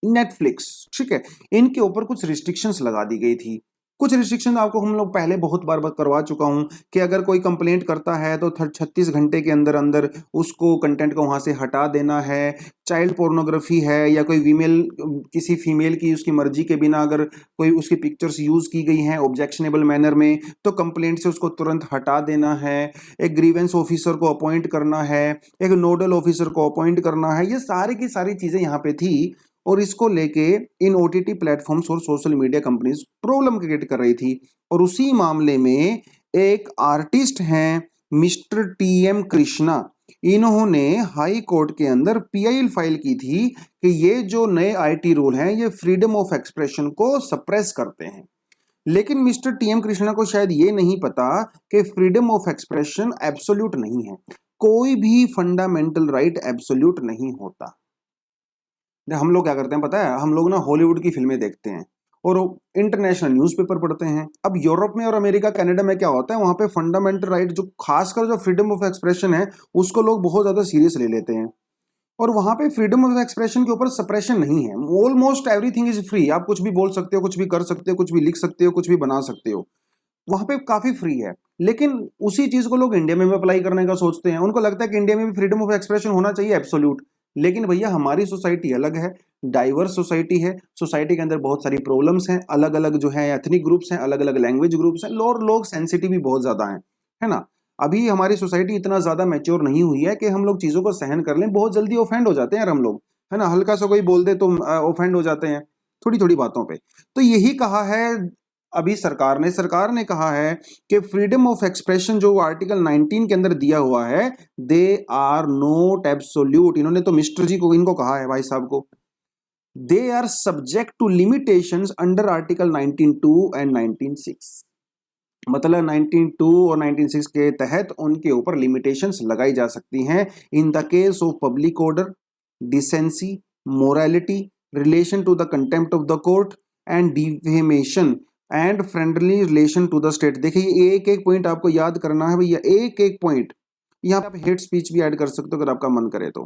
Netflix, ठीक है, इनके ऊपर कुछ रिस्ट्रिक्शंस लगा दी गई थी। कुछ रिस्ट्रिक्शन आपको हम लोग पहले बहुत बार करवा चुका हूं कि अगर कोई कंप्लेंट करता है तो 36 घंटे के अंदर अंदर उसको कंटेंट को वहां से हटा देना है। चाइल्ड पोर्नोग्राफी है या कोई फीमेल, किसी फीमेल की उसकी मर्जी के बिना अगर कोई उसकी पिक्चर्स यूज की गई हैं ऑब्जेक्शनेबल मैनर में, तो कंप्लेंट से उसको तुरंत हटा देना है। एक ग्रीवेंस ऑफिसर को अपॉइंट करना है, एक नोडल ऑफिसर को अपॉइंट करना है, ये सारी की सारी चीजें यहाँ पे थी। और इसको लेके इन ओटीटी प्लेटफॉर्म्स और social media companies problem create कर रही थी। और उसी मामले में एक आर्टिस्ट हैं मिस्टर टीएम कृष्णा, इन्होंने हाई कोर्ट के अंदर पीआईएल फाइल की थी कि ये जो नए आईटी रूल हैं ये फ्रीडम ऑफ एक्सप्रेशन को सप्रेस करते हैं। लेकिन मिस्टर टीएम कृष्णा को शायद ये नहीं पता कि फ्रीडम ऑफ एक्सप्रेशन एब्सोल्यूट नहीं है, कोई भी फंडामेंटल राइट एब्सोल्यूट नहीं होता। हम लोग क्या करते हैं पता है, हम लोग ना हॉलीवुड की फिल्में देखते हैं और इंटरनेशनल न्यूज़पेपर पढ़ते हैं। अब यूरोप में और अमेरिका कनाडा में क्या होता है, वहां पे फंडामेंटल राइट जो खासकर जो फ्रीडम ऑफ एक्सप्रेशन है उसको लोग बहुत ज्यादा सीरियस ले लेते हैं। और वहां पे फ्रीडम ऑफ एक्सप्रेशन के ऊपर सप्रेशन नहीं है, ऑलमोस्ट एवरीथिंग इज फ्री, आप कुछ भी बोल सकते हो, कुछ भी कर सकते हो, कुछ भी लिख सकते हो, कुछ भी बना सकते हो, वहां पे काफी फ्री है। लेकिन उसी चीज को लोग इंडिया में भी अप्लाई करने का सोचते हैं, उनको लगता है कि इंडिया में भी फ्रीडम ऑफ एक्सप्रेशन होना चाहिए एब्सोल्यूट। लेकिन भैया हमारी सोसाइटी अलग है, डाइवर्स सोसाइटी है, सोसाइटी के अंदर बहुत सारी प्रॉब्लम्स हैं, अलग अलग जो है एथनिक ग्रुप्स हैं, अलग अलग लैंग्वेज ग्रुप्स हैं, लोग सेंसिटिव भी बहुत ज्यादा हैं, है ना। अभी हमारी सोसाइटी इतना ज्यादा मैच्योर नहीं हुई है कि हम लोग चीजों को सहन कर लें, बहुत जल्दी ऑफेंड हो जाते हैं यार हम लोग, है ना, हल्का सा कोई बोल दे तो ऑफेंड हो जाते हैं थोड़ी थोड़ी बातों पे। तो यही कहा है अभी सरकार ने कहा है कि फ्रीडम ऑफ एक्सप्रेशन जो आर्टिकल 19 के अंदर दिया हुआ है, दे आर नॉट एब्सोल्यूट। इन्होंने तो मिस्टर जी को इनको कहा है, भाई साहब को, they are subject to limitations under article 19(2) and 19(6). मतलब 19(2) और 19(6) के तहत उनके ऊपर लिमिटेशंस लगाई जा सकती हैं in the case of public order, decency, morality, relation to the contempt of the court and defamation and friendly relation to the state. देखिए एक एक पॉइंट आपको याद करना है भैया, एक एक पॉइंट। यहाँ पे आप हेट स्पीच भी ऐड कर सकते हो अगर आपका मन करे तो,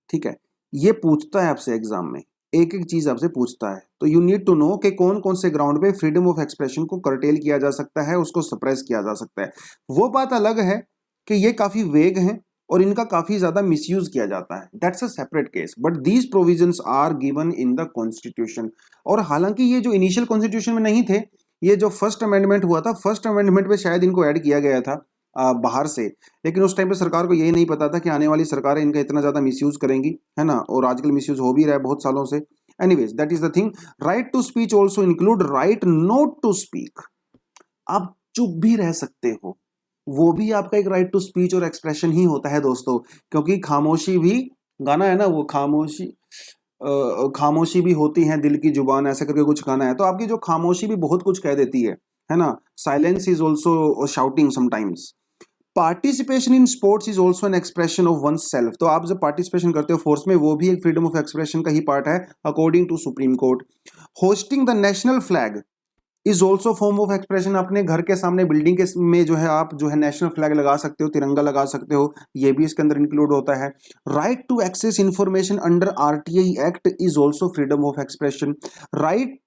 ठीक है। ये पूछता है आपसे एग्जाम में, एक एक चीज आपसे पूछता है, तो यू नीड टू नो कि कौन कौन से ग्राउंड पे फ्रीडम ऑफ एक्सप्रेशन को कर्टेल किया जा सकता है, उसको सप्रेस किया जा सकता है। वो बात अलग है कि ये काफी वेग हैं और इनका काफी ज्यादा मिसयूज किया जाता है, that's a separate case, but these provisions are given in the constitution. और हालांकि ये जो इनिशियल कॉन्स्टिट्यूशन में नहीं थे, ये जो फर्स्ट अमेंडमेंट हुआ था, फर्स्ट अमेंडमेंट में शायद इनको ऐड किया गया था बाहर से, लेकिन उस टाइम पे सरकार को यही नहीं पता था कि आने वाली सरकारें इनका इतना ज्यादा मिसयूज करेंगी, है ना, और आजकल मिसयूज हो भी रहा है बहुत सालों से। Anyways that is the thing. Right to speech also include right not to speak, आप चुप भी रह सकते हो, वो भी आपका एक राइट टू स्पीच और एक्सप्रेशन ही होता है दोस्तों, क्योंकि खामोशी भी, गाना है ना वो, खामोशी भी होती है दिल की जुबान, ऐसे करके कुछ गाना है, तो आपकी जो खामोशी भी बहुत कुछ कह देती है ना। Silence is also shouting sometimes. Participation in sports is also an expression of one self, तो आप जब पार्टिसिपेशन करते हो फोर्स में, वो भी एक फ्रीडम ऑफ एक्सप्रेशन का ही पार्ट है according to Supreme Court. Hosting the national flag is also form of expression, अपने घर के सामने बिल्डिंग के में जो है आप जो है नेशनल फ्लैग लगा सकते हो, तिरंगा लगा सकते हो, ये भी इसके अंदर इंक्लूड होता है। Right to access information under RTI act is also freedom of expression. Right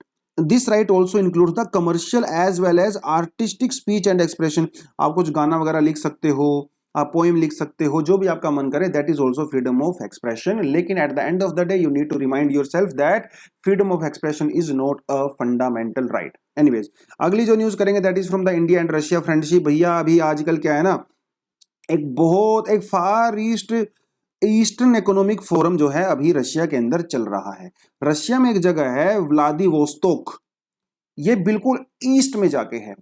this right also include the commercial as well as artistic speech and expression. आप कुछ गाना वगैरह लिख सकते हो, आप पोइम लिख सकते हो, जो भी आपका मन करे, that is also freedom of expression. लेकिन at the end of the day you need to remind yourself that freedom of expression is not a fundamental right. Anyways, अगली जो न्यूज करेंगे that is from the India and Russia friendship. भैया अभी आजकल क्या है ना, एक फार ईस्टर्न इकोनॉमिक फोरम जो है अभी रशिया के अंदर चल रहा है। रशिया में एक जगह है व्लादिवोस्तोक, ये बिल्कुल ईस्ट में जाके है,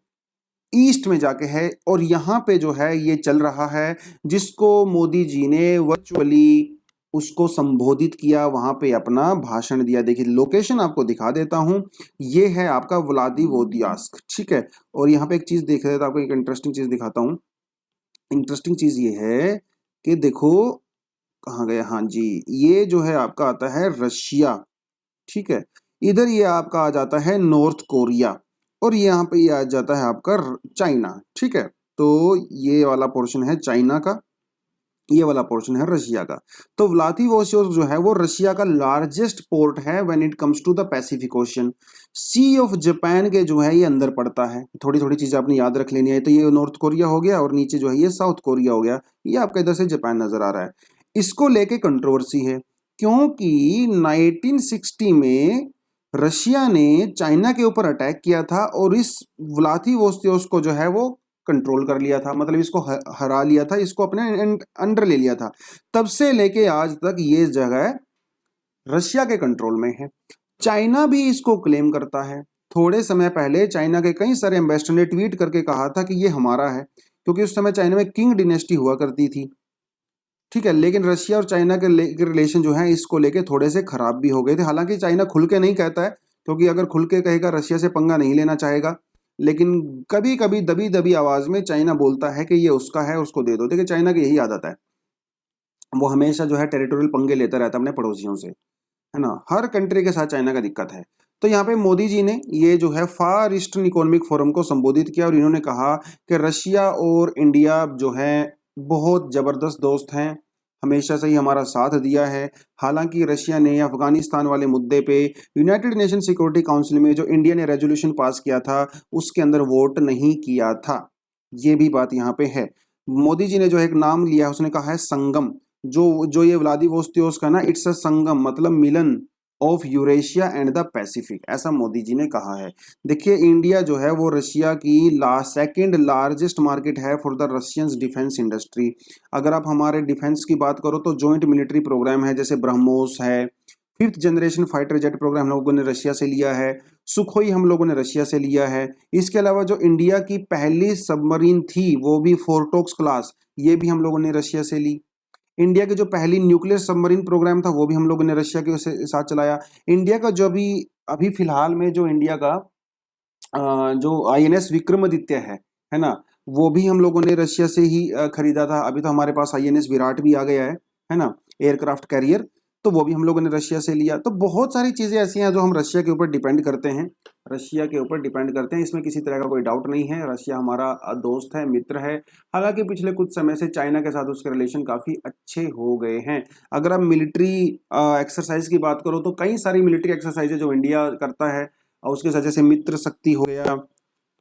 ईस्ट में जाके है, और यहाँ पे जो है ये चल रहा है, जिसको मोदी जी ने वर्चुअली उसको संबोधित किया, वहां पे अपना भाषण दिया। देखिए लोकेशन आपको दिखा देता हूं, ये है आपका व्लादिवोदियास्क, ठीक है। और यहाँ पे एक चीज देख रहे थे, आपको एक इंटरेस्टिंग चीज दिखाता हूँ। इंटरेस्टिंग चीज ये है कि देखो कहाँ गया, हाँ जी, ये जो है आपका आता है रशिया, ठीक है। इधर ये आपका आ जाता है नॉर्थ कोरिया, और यहाँ पे ये आ जाता है आपका चाइना, ठीक है। तो ये वाला पोर्शन है चाइना का, ये वाला पोर्शन है रशिया का। तो व्लादिवोस्तोक जो है वो रशिया का लार्जेस्ट पोर्ट है when it comes to the Pacific ocean. Sea of Japan के जो है ये अंदर पड़ता है। थोड़ी थोड़ी चीजें आपने याद रख लेनी है। तो ये नॉर्थ कोरिया हो गया, और नीचे जो है ये साउथ कोरिया हो गया। ये आपका इधर से जापान नजर आ रहा है। इसको लेके कंट्रोवर्सी है, क्योंकि 1960 में रशिया ने चाइना के ऊपर अटैक किया था, और इस व्लादिवोस्तोक को जो है वो कंट्रोल कर लिया था, मतलब इसको हरा लिया था, इसको अपने अंडर ले लिया था। तब से लेके आज तक ये जगह रशिया के कंट्रोल में है। चाइना भी इसको क्लेम करता है। थोड़े समय पहले चाइना के कई सारे एम्बेसडर ने ट्वीट करके कहा था कि ये हमारा है, क्योंकि उस समय चाइना में किंग डिनेस्टी हुआ करती थी, ठीक है। लेकिन रशिया और चाइना के रिलेशन जो है इसको लेके थोड़े से खराब भी हो गए थे। हालांकि चाइना खुल के नहीं कहता है, क्योंकि अगर खुल के कहेगा रशिया से पंगा नहीं लेना चाहेगा, लेकिन कभी कभी दबी दबी आवाज में चाइना बोलता है कि ये उसका है, उसको दे दो। देखिए चाइना की यही आदत है, वो हमेशा जो है टेरिटोरियल पंगे लेता रहता है अपने पड़ोसियों से, है ना। हर कंट्री के साथ चाइना का दिक्कत है। तो यहाँ पे मोदी जी ने ये जो है फार ईस्टर्न इकोनॉमिक फोरम को संबोधित किया, और इन्होंने कहा कि रशिया और इंडिया जो है बहुत जबरदस्त दोस्त हैं, हमेशा से ही हमारा साथ दिया है। हालांकि रशिया ने अफगानिस्तान वाले मुद्दे पे यूनाइटेड नेशन सिक्योरिटी काउंसिल में जो इंडिया ने रेजोल्यूशन पास किया था उसके अंदर वोट नहीं किया था, ये भी बात यहाँ पे है। मोदी जी ने जो एक नाम लिया, उसने कहा है संगम। जो जो ये व्लादिवोस्तोक का ना, इट्स अ संगम, मतलब मिलन of Eurasia and the Pacific, ऐसा मोदी जी ने कहा है। देखिए इंडिया जो है वो रशिया की सेकंड लार्जेस्ट मार्केट है for the Russians defence industry. अगर आप हमारे डिफेंस की बात करो तो जॉइंट मिलिट्री प्रोग्राम है, जैसे ब्रह्मोस है, fifth generation fighter jet program हम लोगों ने रशिया से लिया है, सुखोई हम लोगों ने रशिया से लिया है। इसके अलावा जो इंडिया की पहली सबमरीन थी वो भी फोर्टोक्स क्लास, ये भी हम लोगों ने रशिया से ली। इंडिया की जो पहली न्यूक्लियर सबमरीन प्रोग्राम था वो भी हम लोगों ने रशिया के साथ चलाया। इंडिया का जो भी अभी फिलहाल में जो इंडिया का जो आईएनएस विक्रमादित्य है ना, वो भी हम लोगों ने रशिया से ही खरीदा था। अभी तो हमारे पास आईएनएस विराट भी आ गया है ना, एयरक्राफ्ट कैरियर, तो वो भी हम लोगों ने रशिया से लिया। तो बहुत सारी चीजें ऐसी हैं जो हम रशिया के ऊपर डिपेंड करते हैं, रशिया के ऊपर डिपेंड करते हैं, इसमें किसी तरह का कोई डाउट नहीं है। रशिया हमारा दोस्त है, मित्र है। हालांकि पिछले कुछ समय से चाइना के साथ उसके रिलेशन काफी अच्छे हो गए हैं। अगर आप मिलिट्री एक्सरसाइज की बात करो तो कई सारी मिलिट्री एक्सरसाइज जो इंडिया करता है, और उसके साथ जैसे मित्र शक्ति हो गया,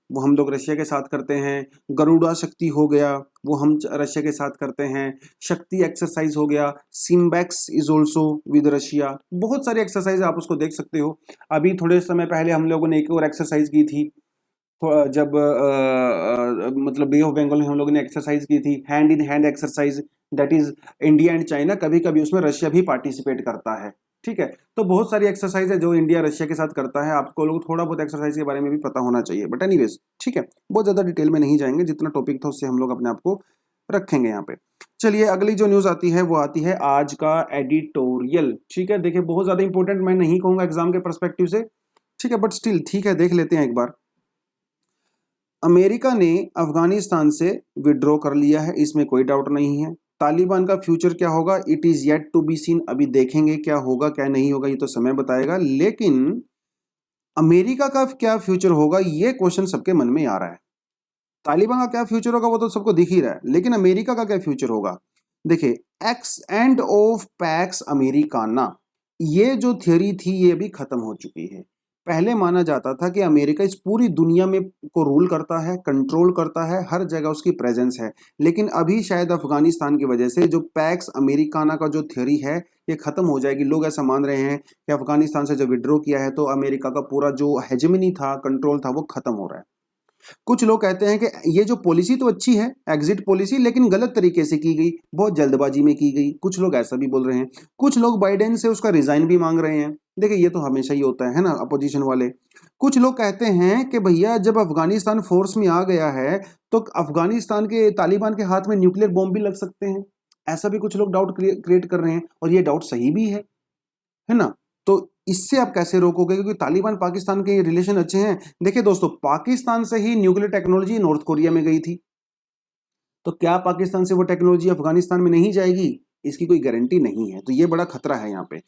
वो हम लोग रशिया के साथ करते हैं। गरुड़ा शक्ति हो गया, वो हम रशिया के साथ करते हैं। शक्ति एक्सरसाइज हो गया, SIMBEX is also with Russia. बहुत सारी एक्सरसाइज आप उसको देख सकते हो। अभी थोड़े समय पहले हम लोगों ने एक और एक्सरसाइज की थी, जब मतलब बे ऑफ बंगाल में हम लोगों ने एक्सरसाइज की थी, hand in hand exercise, that is India and China. कभी कभी उसमें रशिया भी पार्टिसिपेट करता है, ठीक है। तो बहुत सारी एक्सरसाइज है जो इंडिया रशिया के साथ करता है। आपको लोग थोड़ा बहुत एक्सरसाइज के बारे में भी पता होना चाहिए, बट एनीवेज ठीक है, बहुत ज्यादा डिटेल में नहीं जाएंगे, जितना टॉपिक था उससे हम लोग अपने आप को रखेंगे यहाँ पे। चलिए अगली जो न्यूज आती है वो आती है आज का एडिटोरियल, ठीक है। देखिए बहुत ज्यादा इंपॉर्टेंट मैं नहीं कहूंगा एग्जाम के परस्पेक्टिव से, ठीक है, बट स्टिल ठीक है, देख लेते हैं एक बार। अमेरिका ने अफगानिस्तान से विड्रॉ कर लिया है, इसमें कोई डाउट नहीं है। तालिबान का फ्यूचर क्या होगा, it is yet to be seen, अभी देखेंगे क्या होगा क्या नहीं होगा, ये तो समय बताएगा। लेकिन अमेरिका का क्या फ्यूचर होगा ये क्वेश्चन सबके मन में आ रहा है। तालिबान का क्या फ्यूचर होगा वो तो सबको दिख ही रहा है, लेकिन अमेरिका का क्या फ्यूचर होगा। देखिए x end of PACS Americana, ये जो थियोरी थी ये अभी खत्म हो चुकी है। पहले माना जाता था कि अमेरिका इस पूरी दुनिया में को रूल करता है, कंट्रोल करता है, हर जगह उसकी प्रेजेंस है। लेकिन अभी शायद अफगानिस्तान की वजह से जो पैक्स अमेरिकाना का जो थ्योरी है ये खत्म हो जाएगी। लोग ऐसा मान रहे हैं कि अफगानिस्तान से जब विड्रॉ किया है तो अमेरिका का पूरा जो हेजेमनी था, कंट्रोल था, वो खत्म हो रहा है। कुछ लोग कहते हैं कि ये जो पॉलिसी तो अच्छी है, एग्जिट पॉलिसी, लेकिन गलत तरीके से की गई, बहुत जल्दबाजी में की गई। कुछ लोग ऐसा भी बोल रहे हैं। कुछ लोग बाइडेन से उसका रिजाइन भी मांग रहे हैं। देखिए ये तो हमेशा ही होता है ना, अपोजिशन वाले। कुछ लोग कहते हैं कि भैया जब अफगानिस्तान फोर्स में आ गया है तो अफगानिस्तान के तालिबान के हाथ में न्यूक्लियर बॉम्ब भी लग सकते हैं। ऐसा भी कुछ लोग डाउट क्रिएट कर रहे हैं और ये डाउट सही भी है ना। तो इससे आप कैसे रोकोगे, क्योंकि तालिबान पाकिस्तान के रिलेशन अच्छे हैं। देखिए दोस्तों, पाकिस्तान से ही न्यूक्लियर टेक्नोलॉजी नॉर्थ कोरिया में गई थी, तो क्या पाकिस्तान से वो टेक्नोलॉजी अफगानिस्तान में नहीं जाएगी? इसकी कोई गारंटी नहीं है। तो ये बड़ा खतरा है यहाँ पे।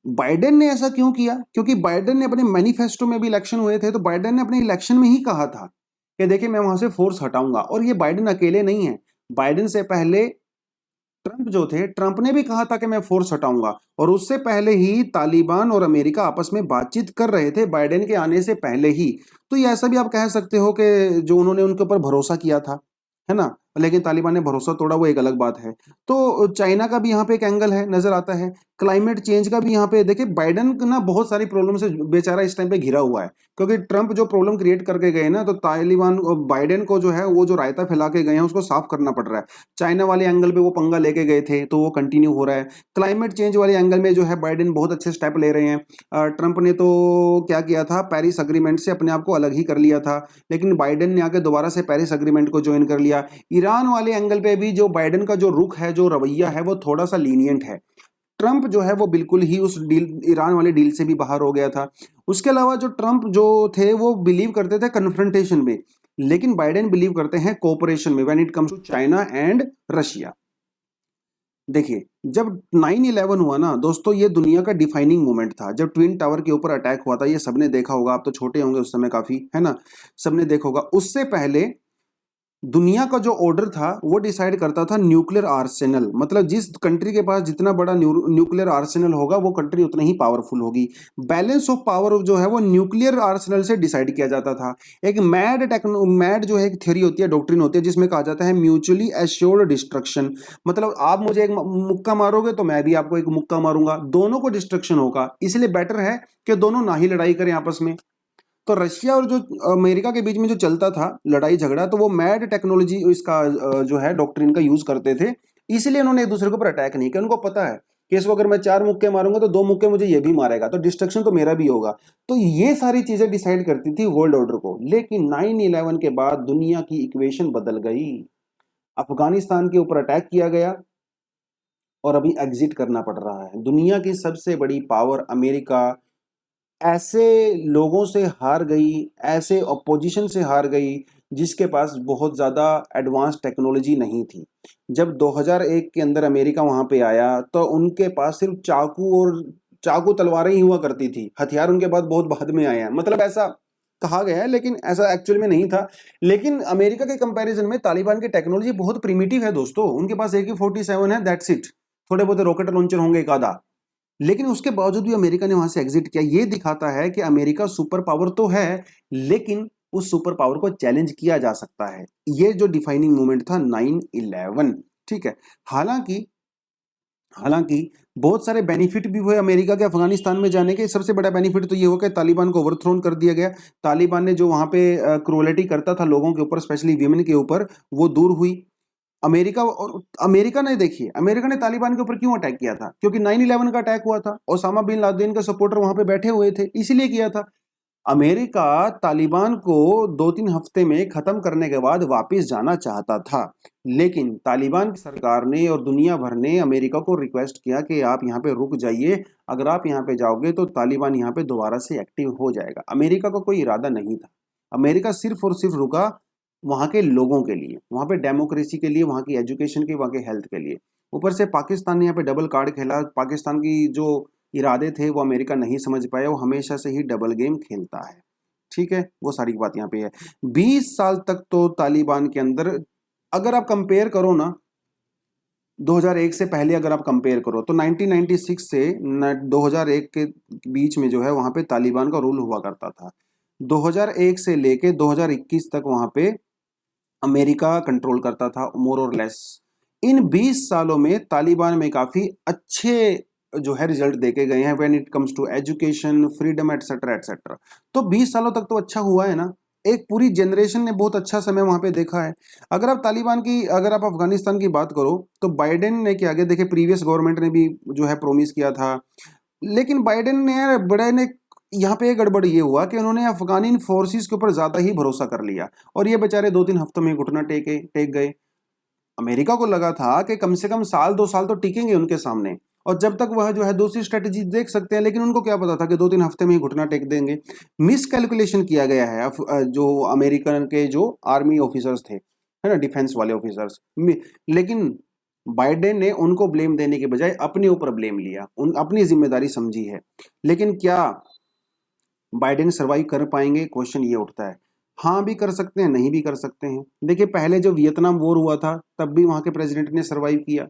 बाइडेन ने ऐसा क्यों किया? क्योंकि बाइडेन ने अपने मैनिफेस्टो में भी इलेक्शन हुए थे, तो बाइडेन ने अपने इलेक्शन में ही कहा था कि देखिए मैं वहां से फोर्स हटाऊंगा। और ये बाइडेन अकेले नहीं है, बाइडेन से पहले ट्रंप जो थे, ट्रंप ने भी कहा था कि मैं फोर्स हटाऊंगा। और उससे पहले ही तालिबान और अमेरिका आपस में बातचीत कर रहे थे, बाइडेन के आने से पहले ही। तो ये ऐसा भी आप कह सकते हो कि जो उन्होंने उनके ऊपर भरोसा किया था, है ना, लेकिन तालिबान ने भरोसा तोड़ा, वो एक अलग बात है। तो चाइना का भी यहाँ पे एक एंगल है, नजर आता है। क्लाइमेट चेंज का भी यहाँ पे देखिए, बाइडेन ना बहुत सारी प्रॉब्लम से बेचारा इस टाइम पे घिरा हुआ है, क्योंकि ट्रंप जो प्रॉब्लम क्रिएट करके गए ना, तो तालिबान बाइडेन को जो है वो जो रायता फैला के गए हैं उसको साफ करना पड़ रहा है। चाइना वाले एंगल पे वो पंगा लेके गए थे तो वो कंटिन्यू हो रहा है। क्लाइमेट चेंज वाले एंगल में जो है बाइडेन बहुत अच्छे स्टेप ले रहे हैं। ट्रंप ने तो क्या किया था, पेरिस अग्रीमेंट से अपने आप को अलग ही कर लिया था, लेकिन बाइडेन ने आके दोबारा से पेरिस अग्रीमेंट को ज्वाइन कर लिया। ईरान वाले एंगल पे भी जो बाइडेन का जो रुख है, जो रवैया है, वो थोड़ा सा लीनियंट है। ट्रंप जो है वो बिल्कुल ही उस डील, ईरान वाली डील से भी बाहर हो गया था। उसके अलावा जो ट्रंप जो थे वो बिलीव करते थे कन्फ्रंटेशन में, लेकिन बाइडेन बिलीव करते हैं कोऑपरेशन में when it comes to China and Russia. देखिए जब 9/11 हुआ ना दोस्तों, ये दुनिया का डिफाइनिंग मोमेंट था। जब ट्विन टावर के ऊपर अटैक हुआ था, ये सबने देखा होगा, आप तो छोटे होंगे उस समय काफी, है ना, सबने देखा होगा। उससे पहले दुनिया का जो ऑर्डर था वो डिसाइड करता था न्यूक्लियर आर्सेनल, मतलब जिस कंट्री के पास जितना बड़ा न्यूक्लियर आर्सेनल होगा वो कंट्री उतना ही पावरफुल होगी। बैलेंस ऑफ पावर जो है वो न्यूक्लियर आर्सेनल से डिसाइड किया जाता था। एक मैड जो है एक थ्योरी होती है, डॉक्ट्रिन होती है, जिसमें कहा जाता है म्यूचुअली एश्योर्ड डिस्ट्रक्शन। मतलब आप मुझे एक मुक्का मारोगे तो मैं भी आपको एक मुक्का मारूंगा, दोनों को डिस्ट्रक्शन होगा। इसलिए बेटर है कि दोनों ना ही लड़ाई करें आपस में। तो रशिया और जो अमेरिका के बीच में जो चलता था लड़ाई झगड़ा, तो वो मैड टेक्नोलॉजी इसका जो है डॉक्ट्रिन का यूज करते थे। इसलिए उन्होंने एक दूसरे के ऊपर अटैक नहीं किया। उनको पता है कि इसको अगर मैं 4 मुक्के मारूंगा तो 2 मुक्के मुझे ये भी मारेगा, तो डिस्ट्रक्शन तो मेरा भी होगा। तो ये सारी चीजें डिसाइड करती थी वर्ल्ड ऑर्डर को। लेकिन 9/11 के बाद दुनिया की इक्वेशन बदल गई। अफगानिस्तान के ऊपर अटैक किया गया और अभी एग्जिट करना पड़ रहा है। दुनिया की सबसे बड़ी पावर अमेरिका ऐसे लोगों से हार गई, ऐसे ऑपोजिशन से हार गई जिसके पास बहुत ज़्यादा एडवांस टेक्नोलॉजी नहीं थी। जब 2001 के अंदर अमेरिका वहाँ पे आया तो उनके पास सिर्फ चाकू तलवारें ही हुआ करती थी। हथियार उनके पास बहुत बाद में आए हैं, मतलब ऐसा कहा गया है, लेकिन ऐसा एक्चुअल में नहीं था। लेकिन अमेरिका के कंपैरिजन में तालिबान की टेक्नोलॉजी बहुत प्रिमिटिव है दोस्तों। उनके पास AK-47 है, दैट्स इट। थोड़े बहुत रॉकेट लॉन्चर होंगे एक आधा, लेकिन उसके बावजूद भी अमेरिका ने वहां से एग्जिट किया। ये दिखाता है कि अमेरिका सुपर पावर तो है, लेकिन उस सुपर पावर को चैलेंज किया जा सकता है। ये जो डिफाइनिंग मोमेंट था 9/11, ठीक है। हालांकि हालांकि बहुत सारे बेनिफिट भी हुए अमेरिका के अफगानिस्तान में जाने के। सबसे बड़ा बेनिफिट तो ये हुआ कि तालिबान को ओवरथ्रोन कर दिया गया। तालिबान ने जो वहां पे क्रूएलिटी करता था लोगों के ऊपर, स्पेशली वीमेन के ऊपर, वो दूर हुई। अमेरिका ने देखिए, अमेरिका ने तालिबान के ऊपर क्यों अटैक किया था? क्योंकि 9/11 का अटैक हुआ था, ओसामा बिन लादेन के सपोर्टर वहां पे बैठे हुए थे, इसीलिए किया था। अमेरिका तालिबान को 2-3 हफ्ते में खत्म करने के बाद वापस जाना चाहता था, लेकिन तालिबान की सरकार ने और दुनिया भर ने अमेरिका को रिक्वेस्ट किया कि आप यहाँ पे रुक जाइए, अगर आप यहाँ पे जाओगे तो तालिबान यहाँ पे दोबारा से एक्टिव हो जाएगा। अमेरिका का कोई इरादा नहीं था। अमेरिका सिर्फ और सिर्फ रुका वहाँ के लोगों के लिए, वहाँ पे डेमोक्रेसी के लिए, वहाँ की एजुकेशन के, वहाँ के हेल्थ के लिए। ऊपर से पाकिस्तान ने यहाँ पे डबल कार्ड खेला। पाकिस्तान की जो इरादे थे वो अमेरिका नहीं समझ पाया। वो हमेशा से ही डबल गेम खेलता है, ठीक है। वो सारी बात यहाँ पे है। 20 साल तक तो तालिबान के अंदर, अगर आप कंपेयर करो ना, 2001 से पहले अगर आप कंपेयर करो तो 1996 से 2001 के बीच में जो है वहां पे तालिबान का रूल हुआ करता था। 2001 से लेके 2021 तक वहां पे अमेरिका कंट्रोल करता था मोर और लेस। इन 20 सालों में तालिबान में काफी अच्छे जो है रिजल्ट देखे गए हैं when it comes to education, freedom et cetera et cetera. तो 20 सालों तक तो अच्छा हुआ है ना। एक पूरी जनरेशन ने बहुत अच्छा समय वहां पे देखा है। अगर आप अफगानिस्तान की बात करो तो बाइडेन ने क्या किया, देखिए प्रीवियस गवर्नमेंट ने भी जो है प्रोमिस किया था, लेकिन बाइडेन ने यार बड़े ने यहाँ पे गड़बड़ ये हुआ कि उन्होंने अफगानी फोर्सेस के ऊपर ज्यादा ही भरोसा कर लिया और ये बेचारे 2-3 हफ्तों में घुटना टेक गए। अमेरिका को लगा था कि कम से कम साल 2 साल तो टिकेंगे उनके सामने और जब तक वह जो है दूसरी स्ट्रेटेजी देख सकते हैं, लेकिन उनको क्या पता था कि 2-3 हफ्ते में ही घुटना टेक देंगे। मिस कैलकुलेशन किया गया है जो अमेरिकन के जो आर्मी ऑफिसर्स थे, है ना, डिफेंस वाले ऑफिसर्स। लेकिन बाइडेन ने उनको ब्लेम देने के बजाय अपने ऊपर ब्लेम लिया, उन अपनी जिम्मेदारी समझी है। लेकिन क्या बाइडेन सर्वाइव कर पाएंगे, क्वेश्चन ये उठता है। हाँ भी कर सकते हैं, नहीं भी कर सकते हैं। देखिए पहले जो वियतनाम वॉर हुआ था तब भी वहां के प्रेसिडेंट ने सर्वाइव किया,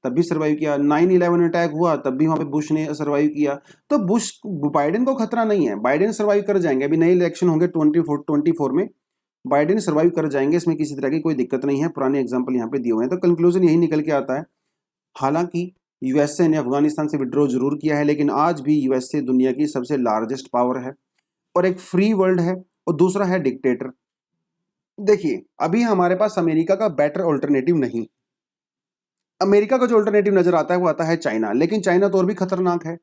तब भी सर्वाइव किया। 9/11 अटैक हुआ तब भी वहां पे बुश ने सर्वाइव किया। तो बुश बाइडेन को खतरा नहीं है, बाइडेन सर्वाइव कर जाएंगे। अभी नए इलेक्शन होंगे 24 में, बाइडेन सर्वाइव कर जाएंगे, इसमें किसी तरह की कोई दिक्कत नहीं है। पुराने एग्जाम्पल यहाँ पे दिए हुए हैं, तो कंक्लूजन यही निकल के आता है। हालांकि यूएसए ने अफगानिस्तान से विड्रॉ जरूर किया है, लेकिन आज भी यूएसए दुनिया की सबसे लार्जेस्ट पावर है और एक फ्री वर्ल्ड है, और दूसरा है डिक्टेटर। देखिए अभी हमारे पास अमेरिका का बेटर ऑल्टरनेटिव नहीं। अमेरिका का जो ऑल्टरनेटिव नजर आता है वो आता है चाइना, लेकिन चाइना तो और भी खतरनाक है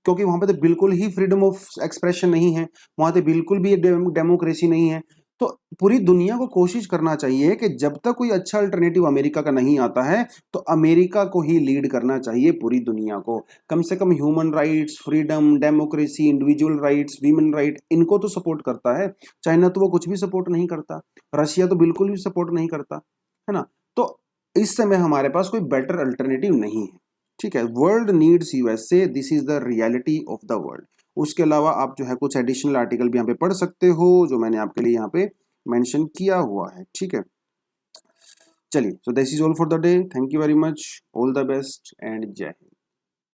क्योंकि वहां पे तो बिल्कुल ही फ्रीडम ऑफ एक्सप्रेशन नहीं है, वहां पे बिल्कुल भी डेमोक्रेसी नहीं है। तो पूरी दुनिया को कोशिश करना चाहिए कि जब तक कोई अच्छा अल्टरनेटिव अमेरिका का नहीं आता है तो अमेरिका को ही लीड करना चाहिए पूरी दुनिया को। कम से कम human rights, freedom, democracy, individual rights, women right, इनको तो सपोर्ट करता है। चाइना तो वो कुछ भी सपोर्ट नहीं करता, रशिया तो बिल्कुल भी सपोर्ट नहीं करता, है ना। तो इस समय हमारे पास कोई बेटर अल्टरनेटिव नहीं है, ठीक है। World needs USA, this is the reality of the world. उसके अलावा आप जो है कुछ एडिशनल आर्टिकल भी यहाँ पे पढ़ सकते हो जो मैंने आपके लिए यहाँ पे मेंशन किया हुआ है, ठीक है। चलिए, so this is all for the day. Thank you very much, all the best and जय हिंद।